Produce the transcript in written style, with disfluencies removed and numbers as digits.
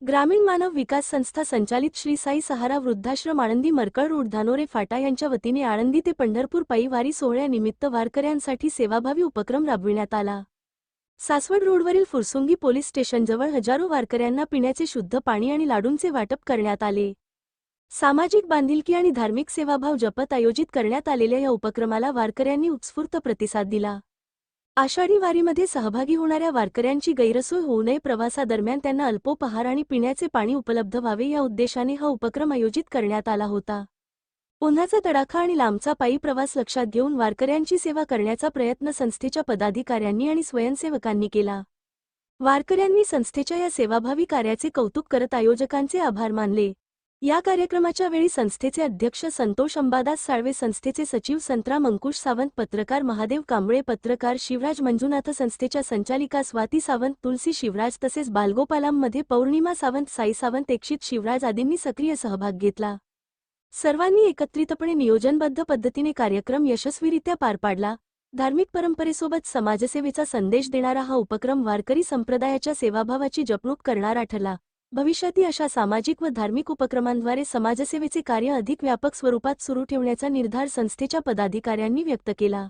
ग्रामीण मानव विकास संस्था संचालित श्री साई सहारा वृद्धाश्रम आळंदी मरकळ रोड धानोरे फाटा यांच्या वतीने आळंदी ते पंढरपूर पायी वारी सोहळ्यानिमित्त वारकऱ्यांसाठी सेवाभावी उपक्रम राबविण्यात आला। सासवड रोडवरील फुरसुंगी पोलीस स्टेशनजवळ हजारो वारकऱ्यांना पिण्याचे शुद्ध पाणी आणि लाडूंचे वाटप करण्यात आले। सामाजिक बांधिलकी आणि धार्मिक सेवाभाव जपत आयोजित करण्यात आलेल्या या उपक्रमाला वारकऱ्यांनी उत्स्फूर्त प्रतिसाद दिला। आषाढी वारीमध्ये सहभागी होणाऱ्या वारकऱ्यांची गैरसोय होऊ नये, प्रवासादरम्यान त्यांना अल्पोपहार आणि पिण्याचे पाणी उपलब्ध व्हावे या उद्देशाने हा उपक्रम आयोजित करण्यात आला होता। उन्हाचा तडाखा आणि लांबचा पायी प्रवास लक्षात घेऊन वारकऱ्यांची सेवा करण्याचा प्रयत्न संस्थेच्या पदाधिकाऱ्यांनी आणि स्वयंसेवकांनी केला। वारकऱ्यांनी संस्थेच्या या सेवाभावी कार्याचे कौतुक करत आयोजकांचे आभार मानले। या कार्यक्रमाच्या वेळी संस्थेचे अध्यक्ष संतोष अंबादास साळवे, संस्थेचे सचिव संतराम अंकुश सावंत, पत्रकार महादेव कांबळे, पत्रकार शिवराज मंजुनाथ, संस्थेच्या संचालिका स्वाती सावंत, तुलसी शिवराज तसेच बालगोपालांमध्ये पौर्णिमा सावंत, साई सावंत, एकशित शिवराज आदींनी सक्रिय सहभाग घेतला। सर्वांनी एकत्रितपणे नियोजनबद्ध पद्धतीने कार्यक्रम यशस्वीरित्या पार पाडला। धार्मिक परंपरेसोबत समाजसेवेचा संदेश देणारा हा उपक्रम वारकरी संप्रदायाच्या सेवाभावाची जपणूक करणारा ठरला। भविष्यातही अशा सामाजिक व धार्मिक उपक्रमांद्वारे समाजसेवेचे कार्य अधिक व्यापक स्वरूपात सुरू ठेवण्याचा निर्धार संस्थेच्या पदाधिकाऱ्यांनी व्यक्त केला।